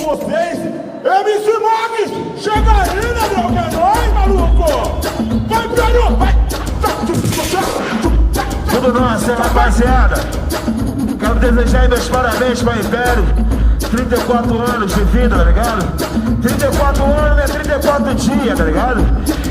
vocês. MC Mogs, chega aí, negrão, que é nóis, maluco. Vai, Império, vai. Tudo nosso, rapaziada. Quero desejar aí meus parabéns para o Império. 34 anos de vida, tá ligado? 34 anos não é 34 dias, tá ligado?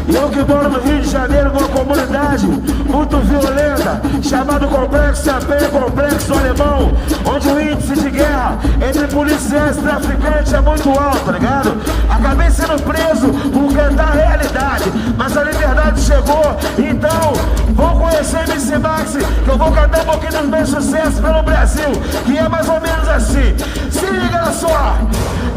E eu que moro no Rio de Janeiro, numa comunidade muito violenta, chamado Complexo AP, Complexo Alemão, onde o índice de guerra entre policiais e traficantes é muito alto, tá ligado? Acabei sendo preso por cantar a realidade, mas a liberdade chegou, então vou conhecer MC Max, que eu vou cantar um pouquinho dos meus sucessos pelo Brasil, que é mais ou menos assim. Se liga só!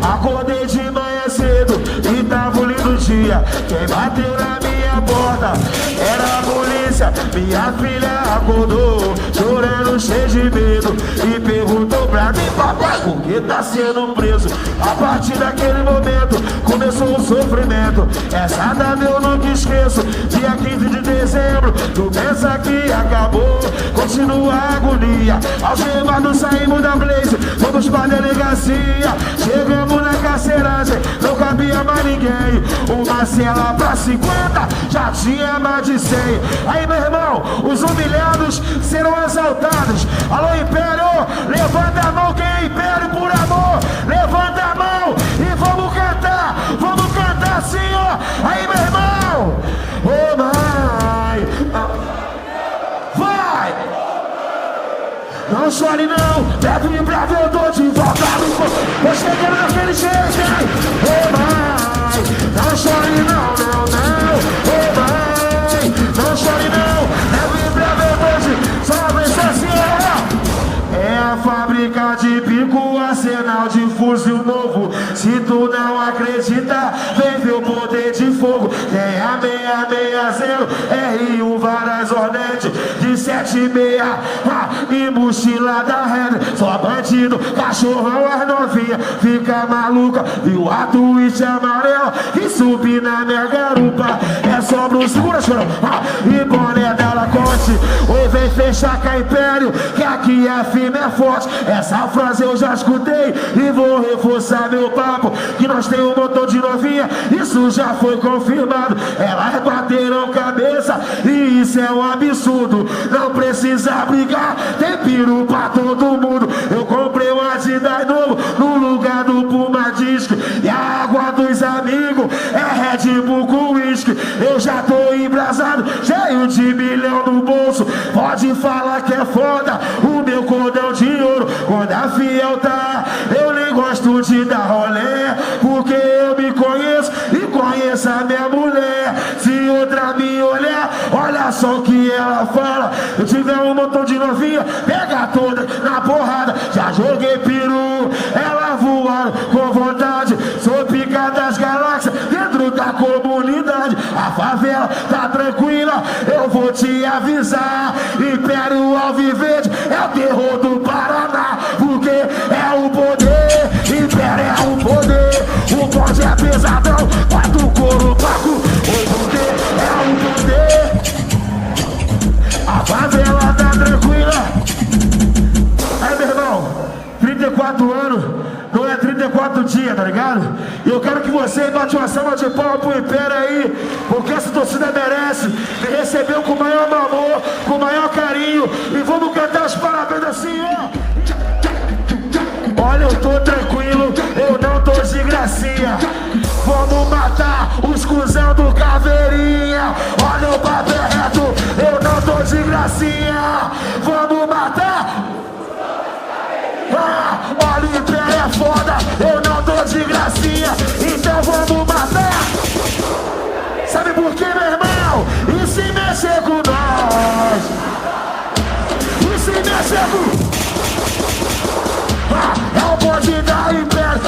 Acordei de manhã cedo e tava um lindo dia. Quem bateu na minha porta era a polícia. Minha filha acordou, chorando, cheio de medo, e perguntou pra mim: papai, por que tá sendo preso? A partir daquele momento começou o sofrimento. Essa data eu nunca esqueço. Dia 15 de dezembro, tu pensa que acabou, continua a agonia. Algemados saímos da Blaze, fomos pra delegacia. Chegamos na carceragem, não cabia mais ninguém. Uma cela pra 50, já tinha mais de 100. Aí, meu irmão, os humilhados serão exaltados. Alô, Império, levanta a mão, quem é Império por amor? Levanta a mão e vamos cantar assim, ó. Aí, meu irmão, oh mãe, vai! Não chore não, leve-me pra ver, eu tô de volta no corpo. Tô chegando naquele jeito, hein? Oh mãe, não chore não, não, não. Oh mãe, não chore não, leve-me pra ver, eu tô de... Só vem assim, ó. É a fábrica de pico, arsenal de fuzil novo. Se tu não acredita, vem ver o poder de fogo. Tem a 660 R1 várias Hornet de 76 e mochila da Red. Só bandido, cachorrão, as novinha fica maluca. Viu a twist amarela e subir na minha garupa. É só pro segura, chorão, e boné dela conte. Oi, vem fechar com a Império, que aqui é firme, é forte. Essa frase eu já escutei e vou reforçar meu papo, que nós tem um montão de novinha, isso já foi confirmado. Elas bateram cabeça e isso é um absurdo. Não precisa brigar, tem peru pra todo mundo. Eu comprei um Adidas novo no lugar do Puma Disc, e a água dos amigos é Red Bull com whisky. Eu já tô embrasado, cheio de milhão no bolso. Pode falar que é foda o meu cordão de ouro. Quando a fiel tá, eu nem gosto de dar rolé, porque eu me conheço e conheço a minha mulher. Se outra me olhar, olha só o que ela fala. Eu tiver um montão de novinha, pega toda na porrada. Já joguei peru, ela voando com vontade. Sou pica das galáxias dentro da comunidade. A favela tá tranquila, eu vou te avisar. Império Alviverde é o terror do Paraná, porque é o poder. Império é o poder. O bonde é pesadão, vai do couro paco. O poder é o poder. A favela tá tranquila. Aí, meu irmão, 34 anos não é 34 dias, tá ligado? E eu quero que você bate uma salva de palma pro Império aí, porque essa torcida merece. Me recebeu com o maior amor, com o maior carinho. E vamos cantar os parabéns assim, ó. Olha, eu tô tranquilo, eu não tô de gracinha. Vamos matar os cuzão do Caveirinha. Olha o papo é reto, eu não tô de gracinha. Vamos matar. Olha, o Império é foda, eu não tô de gracinha. Então vamos matar. Sabe por quê, meu irmão? E se mexer com nós? E se mexer com... é o bonde da Império.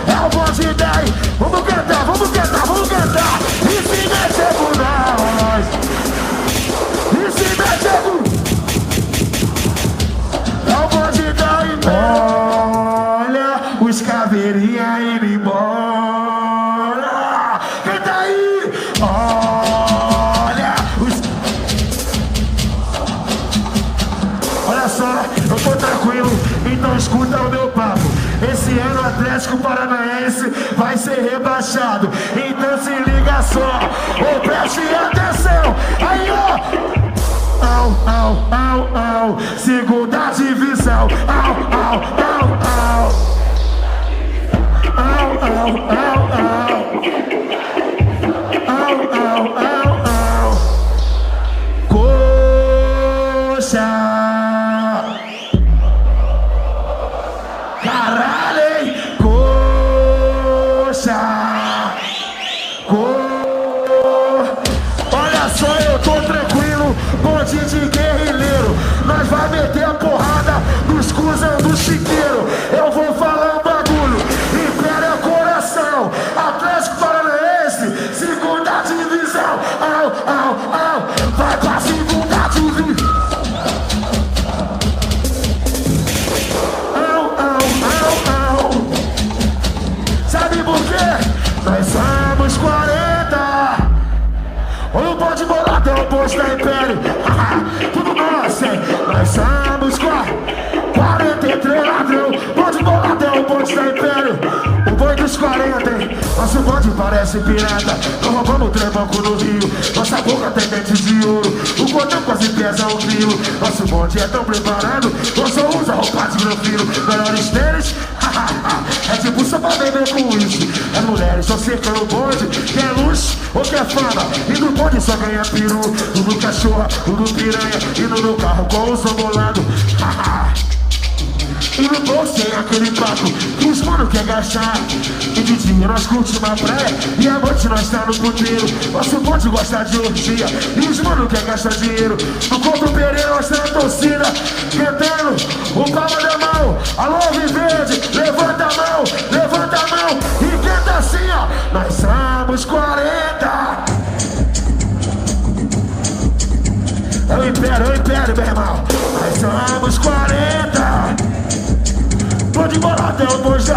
É o bonde da... Vamos cantar, vamos cantar, vamos cantar. E se mexer com nós? E se mexer com... é o bonde da Império. Atlético Paranaense vai ser rebaixado. Então se liga só, ô, preste atenção. Aí, ó. Au, au, au, au, segunda divisão. Au, au, au, au. Au, au, au, au. Au, au, au, au. Coxa. Caralho, hein? Coxa. Olha só, eu tô tranquilo, bonde de guerrilheiro. Nós vai meter a porrada nos cuzão do chiqueiro. Eu vou falar um bagulho, Império é coração. Atlético Paranaense, segunda divisão. Au, au, au, vai pra segunda divisão. Au, au, au, au. Sabe por quê? Nós somos 40. Ou pode bolar até o posto da Império. Tudo nosso, hein? Nós somos 43 ladrão. Pode bolar até o posto da Império. O boi dos 40, hein? Nosso bonde parece pirata. Nós roubamos o trem banco no Rio. Nossa boca tem dentes de ouro. O cordão quase pesa 1 quilo. Nosso bonde é tão preparado. Nós só usa roupa de granfilo. Melhores tênis. É tipo só pra beber com uísque. As mulheres só cercando o bonde. Quer luxo ou quer fama? E no bonde só ganha peru. Tudo cachorra, tudo piranha. Indo no carro com o sambolado. E no bolso tem aquele papo que os mano quer gastar. E de dia nós curtimos a praia e à noite nós tá no puteiro. Nosso bonde gosta de orgia e os mano quer gastar dinheiro. No Couto Pereira nós tá na torcida cantando o palma da mão. Alô, Viverde, levanta a mão e canta assim, ó. Nós somos 40. É o Império, meu irmão. Nós somos 40. Pode morar até o posto.